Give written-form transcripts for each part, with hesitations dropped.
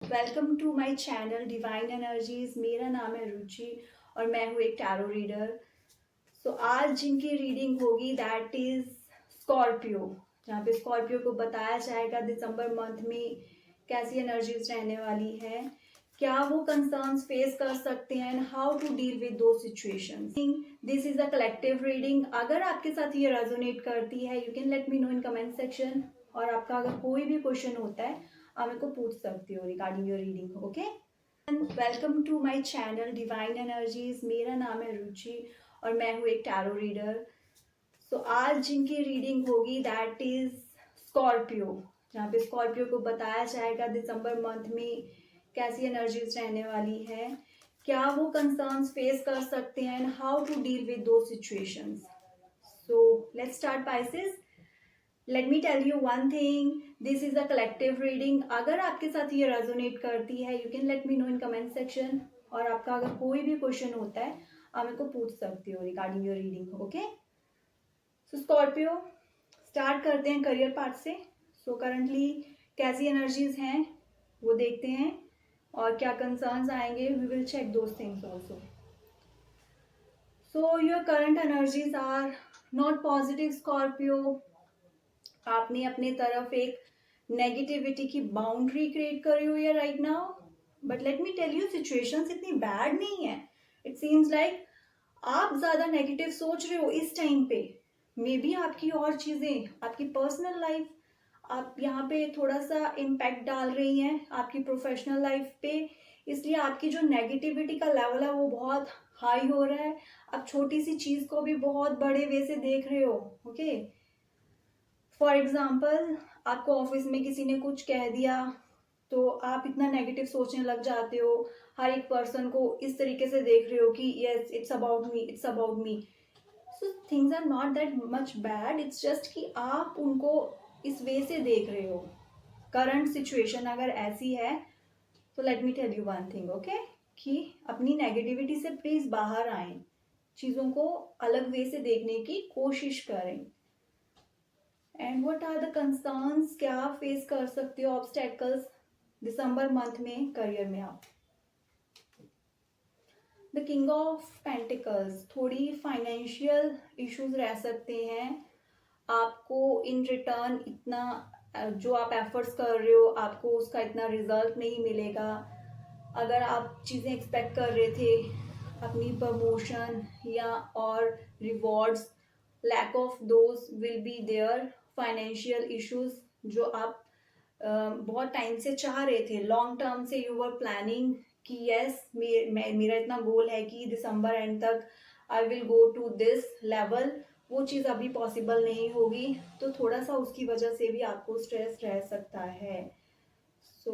Welcome to my channel divine energies. मेरा नाम है रुचि और मैं हूँ एक टैरो रीडर। आज जिनकी रीडिंग होगी दैट इज स्कॉर्पियो, जहाँ पे स्कॉर्पियो को बताया जाएगा दिसंबर मंथ में कैसी एनर्जीज रहने वाली है, क्या वो कंसर्न्स फेस कर सकते हैं and how to deal with those situations. This is a collective reading. अगर आपके साथ ये रेजोनेट करती है you can let me know in comment section, और आपका अगर कोई भी क्वेश्चन होता है आप मेरे को पूछ सकते हो regarding your reading. Okay, welcome to my channel divine energies. मेरा नाम है रुचि और मैं हूँ एक टैरो रीडर। आज जिनकी रीडिंग होगी दैट इज स्कॉर्पियो, जहाँ पे स्कॉर्पियो को बताया जाएगा दिसंबर मंथ में कैसी एनर्जीज रहने वाली है, क्या वो कंसर्न्स फेस कर सकते हैं and how to deal with those situations. Let's start pieces. Let me tell you one thing, this is a collective reading. अगर आपके साथ ये रेजोनेट करती है you can let me know in comment section, और आपका अगर कोई भी क्वेश्चन होता है आप मेरे को पूछ सकते हो regarding your reading. Okay, Scorpio start करते हैं करियर पार्ट से। करंटली कैसी एनर्जीज हैं वो देखते हैं और क्या कंसर्न्स आएंगे, we will check those things also. Your current energies are not positive Scorpio. आपने अपने तरफ एक नेगेटिविटी की बाउंड्री क्रिएट करी हुई है right now, but let me tell you situations इतनी बैड नहीं है। इट सीम्स लाइक आप ज्यादा नेगेटिव सोच रहे हो इस टाइम पे। मे बी आपकी और चीजें, आपकी पर्सनल लाइफ आप यहाँ पे थोड़ा सा इम्पैक्ट डाल रही हैं आपकी प्रोफेशनल लाइफ पे, इसलिए आपकी जो नेगेटिविटी का लेवल है वो बहुत हाई हो रहा है। आप छोटी सी चीज को भी बहुत बड़े वे से देख रहे हो। ओके, फॉर एग्जाम्पल आपको ऑफिस में किसी ने कुछ कह दिया तो आप इतना नेगेटिव सोचने लग जाते हो, हर एक पर्सन को इस तरीके से देख रहे हो कि yes it's about me, it's about me. So things are not that much bad, it's just कि आप उनको इस वे से देख रहे हो। करंट सिचुएशन अगर ऐसी है तो let me tell you one thing okay, कि अपनी नेगेटिविटी से प्लीज बाहर आए, चीजों को अलग वे से देखने की कोशिश करें। And what are the concerns, क्या आप फेस कर सकते हो ऑब्स्टेकल्स दिसंबर मंथ में करियर में आप। द किंग ऑफ पेंटिकल्स, थोड़ी फाइनेंशियल इश्यूज रह सकते हैं। आपको इन रिटर्न इतना जो आप एफर्ट्स कर रहे हो आपको उसका इतना रिजल्ट नहीं मिलेगा। अगर आप चीज़ें एक्सपेक्ट कर रहे थे अपनी प्रमोशन या और rewards, lack of those will be there. Financial issues जो आप बहुत टाइम से चाह रहे थे, लॉन्ग टर्म से यू वर प्लानिंग कि यस मेरा इतना गोल है कि दिसंबर एंड तक I will go to this level, वो चीज़ अभी पॉसिबल नहीं होगी, तो थोड़ा सा उसकी वजह से भी आपको स्ट्रेस रह सकता है।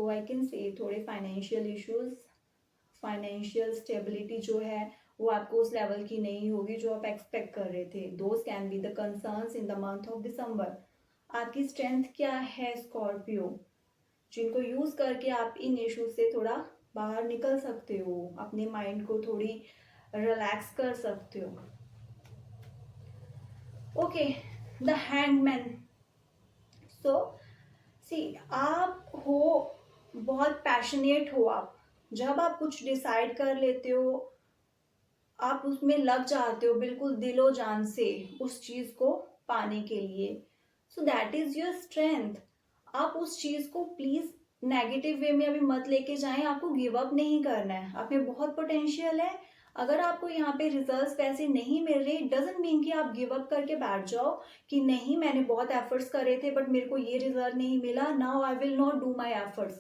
आई कैन से थोड़े फाइनेंशियल इश्यूज, फाइनेंशियल स्टेबिलिटी जो है वो आपको उस लेवल की नहीं होगी जो आप एक्सपेक्ट कर रहे थे। Those can be the concerns in the month of दिसंबर। आपकी स्ट्रेंथ क्या है स्कॉर्पियो, जिनको यूज करके आप इन इश्यूज से थोड़ा बाहर निकल सकते हो, अपने माइंड को थोड़ी रिलैक्स कर सकते हो। Okay, the hangman. सी आप हो बहुत पैशनेट हो, आप जब आप कुछ डिसाइड कर लेते हो आप उसमें लग जाते हो बिल्कुल दिलो जान से उस चीज को पाने के लिए। So that is your strength. आप उस चीज को प्लीज नेगेटिव वे में अभी मत लेके जाएं, आपको गिव अप नहीं करना है, आप में बहुत पोटेंशियल है। अगर आपको यहाँ पे रिजल्ट्स वैसे नहीं मिल रहे डजंट मीन कि आप गिव अप करके बैठ जाओ कि नहीं मैंने बहुत एफर्ट्स करे थे बट मेरे को ये रिजल्ट नहीं मिला, now I will not do my efforts.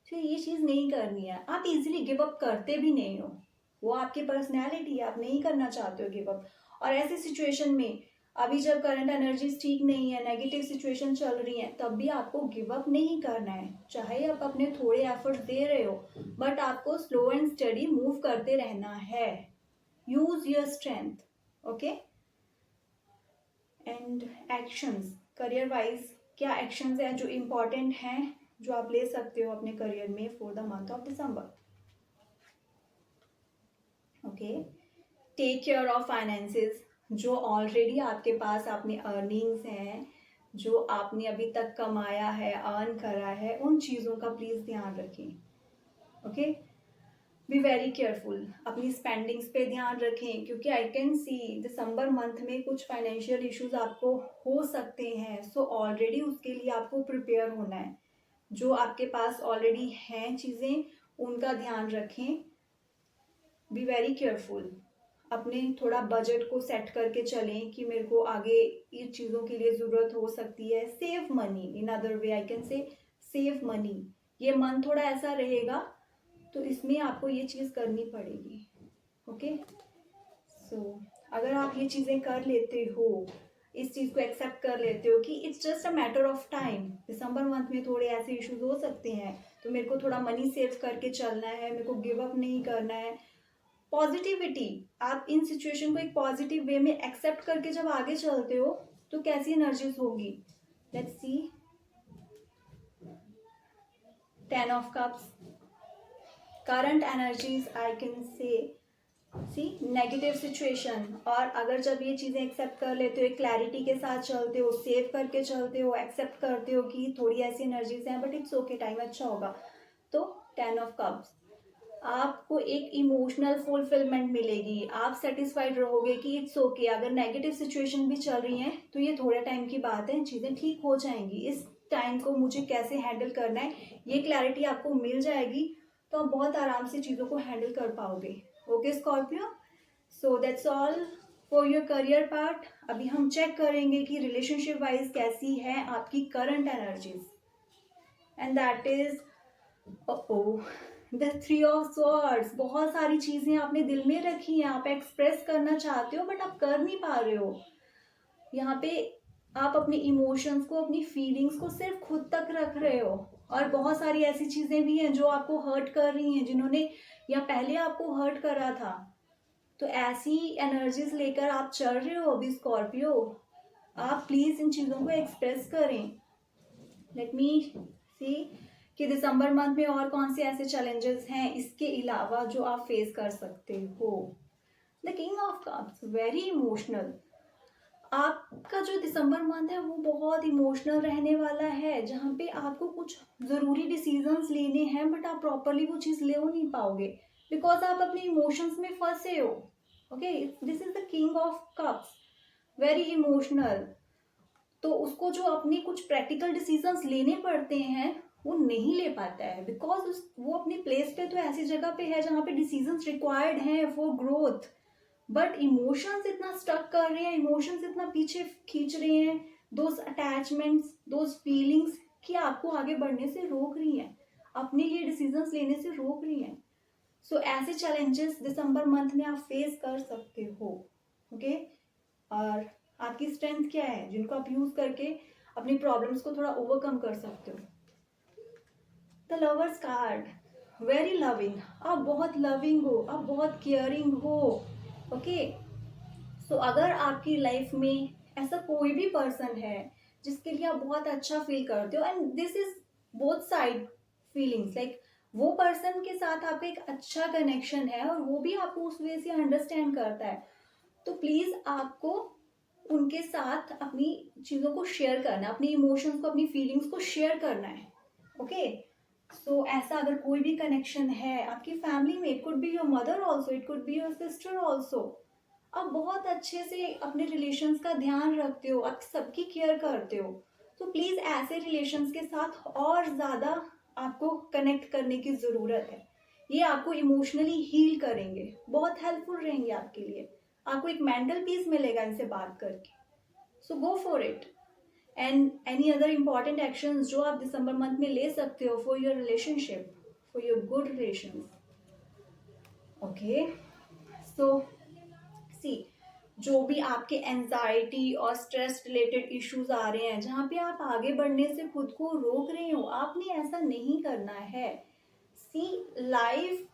तो ये चीज नहीं करनी है। आप इजीली गिव अप करते भी नहीं हो, वो आपकी पर्सनैलिटी है, आप नहीं करना चाहते हो गिव अप। और ऐसी सिचुएशन में अभी जब करंट एनर्जीज ठीक नहीं है, नेगेटिव सिचुएशन चल रही है, तब भी आपको गिव अप नहीं करना है। चाहे आप अपने थोड़े एफर्ट्स दे रहे हो बट आपको स्लो एंड स्टडी मूव करते रहना है। Use your strength. Okay, and actions career wise, क्या एक्शंस हैं जो इम्पोर्टेंट हैं जो आप ले सकते हो अपने करियर में for the month of December. Okay, take care of finances. जो ऑलरेडी आपके पास अपनी अर्निंग्स हैं, जो आपने अभी तक कमाया है अर्न करा है, उन चीज़ों का प्लीज़ ध्यान रखें। ओके, बी वेरी केयरफुल, अपनी स्पेंडिंग्स पे ध्यान रखें, क्योंकि I can see December month में कुछ फाइनेंशियल इश्यूज आपको हो सकते हैं. सो ऑलरेडी उसके लिए आपको प्रिपेयर होना है. जो आपके पास ऑलरेडी हैं चीज़ें, उनका ध्यान रखें. बी वेरी केयरफुल, अपने थोड़ा बजट को सेट करके चलें कि मेरे को आगे इन चीज़ों के लिए ज़रूरत हो सकती है. Save money, in other way I can से सेव मनी. ये मन थोड़ा ऐसा रहेगा, तो इसमें आपको ये चीज़ करनी पड़ेगी. ओके, सो अगर आप ये चीज़ें कर लेते हो, इस चीज़ को एक्सेप्ट कर लेते हो कि it's just a matter of time, December month में थोड़े ऐसे इश्यूज हो सकते हैं, तो मेरे को थोड़ा मनी सेव करके चलना है, मेरे को गिव अप नहीं करना है. पॉजिटिविटी, आप इन सिचुएशन को एक पॉजिटिव वे में एक्सेप्ट करके जब आगे चलते हो तो कैसी एनर्जीज होगी. Let's see, 10 of cups, current energies I can see सी नेगेटिव सिचुएशन. और अगर जब ये चीज़ें एक्सेप्ट कर लेते हो, एक क्लैरिटी के साथ चलते हो, सेव करके चलते हो, एक्सेप्ट करते हो कि थोड़ी ऐसी एनर्जीज हैं बट इट्स ओके, टाइम अच्छा होगा, तो 10 ऑफ कप्स, आपको एक इमोशनल फुलफिलमेंट मिलेगी. आप सेटिस्फाइड रहोगे कि इट्स ओके, अगर नेगेटिव सिचुएशन भी चल रही हैं तो ये थोड़े टाइम की बात है, चीज़ें ठीक हो जाएंगी. इस टाइम को मुझे कैसे हैंडल करना है, ये क्लैरिटी आपको मिल जाएगी, तो आप बहुत आराम से चीज़ों को हैंडल कर पाओगे. Okay Scorpio, so that's all for your career part. अभी हम चेक करेंगे कि रिलेशनशिप वाइज कैसी है आपकी current energies, and that is the 3 of swords. बहुत सारी चीजें आपने दिल में रखी हैं, आप एक्सप्रेस करना चाहते हो बट आप कर नहीं पा रहे हो. यहाँ पे आप अपने इमोशंस को, अपनी फीलिंग्स को सिर्फ खुद तक रख रहे हो, और बहुत सारी ऐसी चीजें भी हैं जो आपको हर्ट कर रही हैं, जिन्होंने या पहले आपको हर्ट करा था. तो ऐसी एनर्जीज लेकर आप चल रहे हो अभी स्कॉर्पियो. आप प्लीज इन चीजों को एक्सप्रेस करें. लेट मी सी कि दिसंबर मंथ में और कौन से ऐसे चैलेंजेस हैं इसके अलावा जो आप फेस कर सकते हो. The king of cups, very emotional. आपका जो दिसंबर मंथ है वो बहुत इमोशनल रहने वाला है, जहाँ पे आपको कुछ ज़रूरी डिसीजंस लेने हैं बट आप प्रॉपरली वो चीज़ ले नहीं पाओगे बिकॉज आप अपने इमोशंस में फंसे हो. Okay, this is the king of cups, very emotional. तो उसको जो अपने कुछ प्रैक्टिकल डिसीजंस लेने पड़ते हैं वो नहीं ले पाता है बिकॉज वो अपनी प्लेस पे तो ऐसी जगह पे है जहाँ पे डिसीजंस रिक्वायर्ड हैं फॉर ग्रोथ, बट इमोशंस इतना स्टक कर रहे हैं, इमोशंस इतना पीछे खींच रहे हैं, दोज अटैचमेंट्स, दोज फीलिंग्स कि आपको आगे बढ़ने से रोक रही हैं, अपने लिए डिसीजंस लेने से रोक रही हैं. सो ऐसे चैलेंजेस दिसंबर मंथ में आप फेस कर सकते हो. ओके, और आपकी स्ट्रेंथ क्या है जिनको आप यूज करके अपनी प्रॉब्लम्स को थोड़ा ओवरकम कर सकते हो. The lovers card, very loving. आप बहुत लविंग हो, आप बहुत केयरिंग हो. ओके, सो अगर आपकी लाइफ में ऐसा कोई भी पर्सन है जिसके लिए आप बहुत अच्छा फील करते हो, and this is both side feelings, like वो पर्सन के साथ आपका एक अच्छा कनेक्शन है और वो भी आपको उस वे से अंडरस्टैंड करता है, तो प्लीज आपको उनके साथ अपनी चीज़ों को शेयर करना है, अपनी इमोशंस को, अपनी फीलिंग्स को शेयर करना है. ओके, सो ऐसा अगर कोई भी कनेक्शन है आपकी फैमिली में, it could be your mother also, it could be your sister also, आप बहुत अच्छे से अपने रिलेशंस का ध्यान रखते हो, आप सबकी केयर करते हो, तो प्लीज़ ऐसे रिलेशंस के साथ और ज़्यादा आपको कनेक्ट करने की ज़रूरत है. ये आपको इमोशनली हील करेंगे, बहुत हेल्पफुल रहेंगे आपके लिए, आपको एक मेंटल पीस मिलेगा इनसे बात करके. So go for it. And any other important actions जो आप दिसंबर मंथ में ले सकते हो for your relationship, for your good relations. Okay, so see जो भी आपके एंजाइटी और स्ट्रेस रिलेटेड इश्यूज आ रहे हैं, जहाँ पे आप आगे बढ़ने से खुद को रोक रहे हो, आपने ऐसा नहीं करना है. सी लाइफ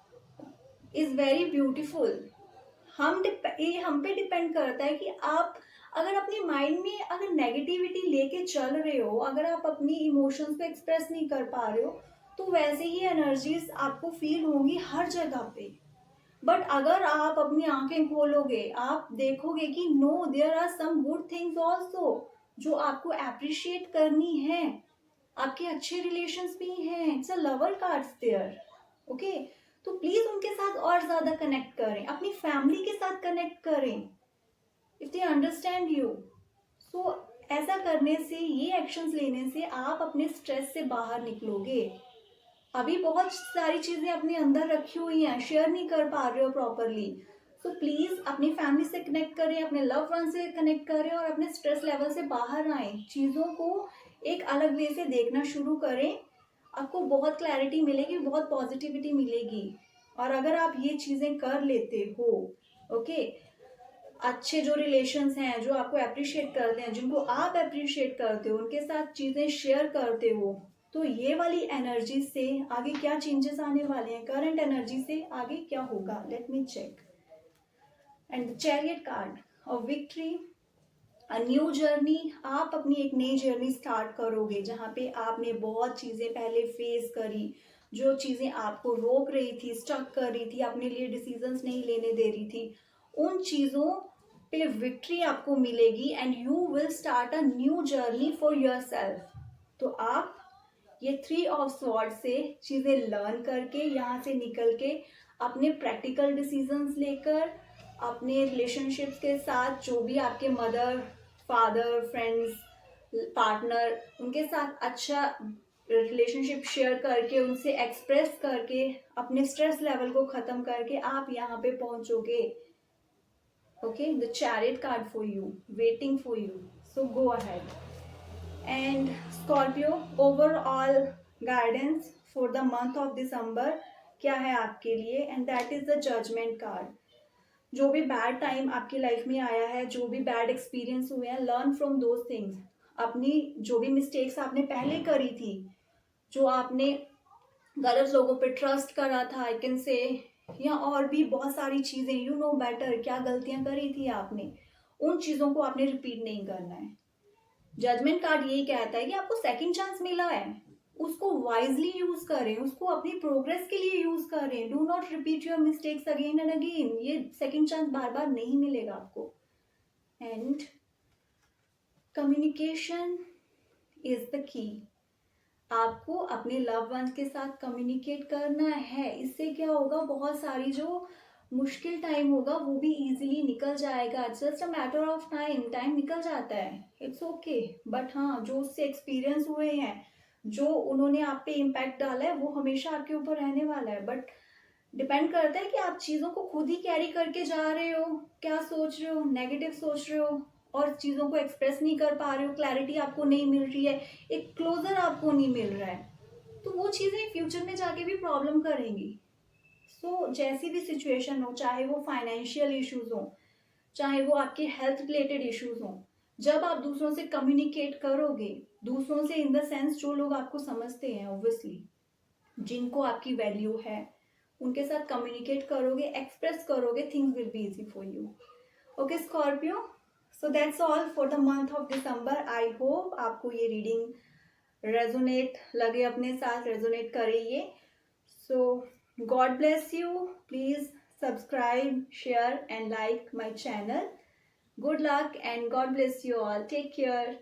इज वेरी ब्यूटिफुल. ये हम पे डिपेंड करता है कि आप अगर अपने माइंड में अगर नेगेटिविटी लेके चल रहे हो, अगर आप अपनी इमोशंस को एक्सप्रेस नहीं कर पा रहे हो, तो वैसे ही एनर्जीज आपको फील होंगी हर जगह पे. बट अगर आप अपनी आंखें खोलोगे, आप देखोगे कि no, there are some good things also जो आपको अप्रिशिएट करनी है, आपके अच्छे रिलेशंस भी हैं. It's a lover cards there. Okay तो प्लीज उनके साथ और ज्यादा कनेक्ट करें, अपनी फैमिली के साथ कनेक्ट करें इफ दे अंडरस्टैंड यू। सो ऐसा करने से, ये एक्शंस लेने से आप अपने स्ट्रेस से बाहर निकलोगे। अभी बहुत सारी चीजें अपने अंदर रखी हुई हैं, शेयर नहीं कर पा रहे हो प्रॉपरली। सो प्लीज अपनी फैमिली से कनेक्ट करें, अपने लव वन से कनेक्ट करें और अपने स्ट्रेस लेवल से बाहर आए, चीजों को एक अलग वे से देखना शुरू करें। आपको बहुत क्लैरिटी मिलेगी, बहुत पॉजिटिविटी मिलेगी। और अगर आप ये चीजें कर लेते हो, ओके, अच्छे जो रिलेशंस हैं, जो आपको अप्रिशिएट करते हैं, जिनको आप अप्रिशिएट करते हो, उनके साथ चीजें शेयर करते हो, तो ये वाली एनर्जी से आगे क्या चेंजेस आने वाले हैं, करंट एनर्जी से आगे क्या होगा, let me check. And the chariot card of victory, a new journey. आप अपनी एक नई जर्नी स्टार्ट करोगे जहाँ पे आपने बहुत चीजें पहले फेस करी, जो चीजें आपको रोक रही थी, स्टक कर रही थी, अपने लिए डिसीजंस नहीं लेने दे रही थी, उन चीजों पे विक्ट्री आपको मिलेगी and you will start a new journey for your self. तो आप ये 3 ऑफ स्वॉर्ड से चीजें लर्न करके, यहाँ से निकल के अपने प्रैक्टिकल डिसीजंस लेकर, अपने रिलेशनशिप्स के साथ जो भी आपके मदर, फादर, फ्रेंड्स, पार्टनर, उनके साथ अच्छा रिलेशनशिप शेयर करके, उनसे एक्सप्रेस करके, अपने स्ट्रेस लेवल को खत्म करके आप यहाँ पे पहुंचोगे। Okay, the chariot card for you, waiting for you, so go ahead. And Scorpio, overall guidance for the month of December क्या है आपके लिए, and that is the judgement card. जो भी बैड टाइम आपकी लाइफ में आया है, जो भी बैड एक्सपीरियंस हुए हैं, लर्न फ्रॉम दोज थिंग्स। अपनी जो भी मिस्टेक्स आपने पहले करी थी, जो आपने गलत लोगों पे ट्रस्ट करा था, आई कैन से, या और भी बहुत सारी चीजें, यू नो बेटर, क्या गलतियां करी थी आपने, उन चीजों को आपने रिपीट नहीं करना है। जजमेंट कार्ड यही कहता है कि आपको सेकंड चांस मिला है, उसको वाइजली यूज करें, उसको अपनी प्रोग्रेस के लिए यूज करें। Do not repeat your mistakes again and again, ये सेकंड चांस बार बार नहीं मिलेगा आपको। And communication is the key. आपको अपने लव वंस के साथ कम्युनिकेट करना है। इससे क्या होगा, बहुत सारी जो मुश्किल टाइम होगा वो भी इजीली निकल जाएगा। Just a matter of time, time निकल जाता है, इट्स ओके। बट हाँ, जो उससे एक्सपीरियंस हुए हैं, जो उन्होंने आप पे इम्पैक्ट डाला है, वो हमेशा आपके ऊपर रहने वाला है। बट डिपेंड करता है कि आप चीज़ों को खुद ही कैरी करके जा रहे हो, क्या सोच रहे हो, नेगेटिव सोच रहे हो और चीज़ों को एक्सप्रेस नहीं कर पा रहे हो, क्लैरिटी आपको नहीं मिल रही है, एक क्लोजर आपको नहीं मिल रहा है, तो वो चीज़ें फ्यूचर में जाके भी प्रॉब्लम करेंगी। सो जैसी भी सिचुएशन हो, चाहे वो फाइनेंशियल इश्यूज हो, चाहे वो आपके हेल्थ रिलेटेड इश्यूज हो, जब आप दूसरों से कम्युनिकेट करोगे, दूसरों से इन द सेंस जो लोग आपको समझते हैं, ऑब्वियसली जिनको आपकी वैल्यू है, उनके साथ कम्युनिकेट करोगे, एक्सप्रेस करोगे, things will be easy for you. Okay Scorpio, so that's all for the month of December. I hope आपको ये रीडिंग रेजोनेट लगे, अपने साथ रेजोनेट करे ये। So god bless you, please subscribe, share and like my channel. Good luck and God bless you all. Take care.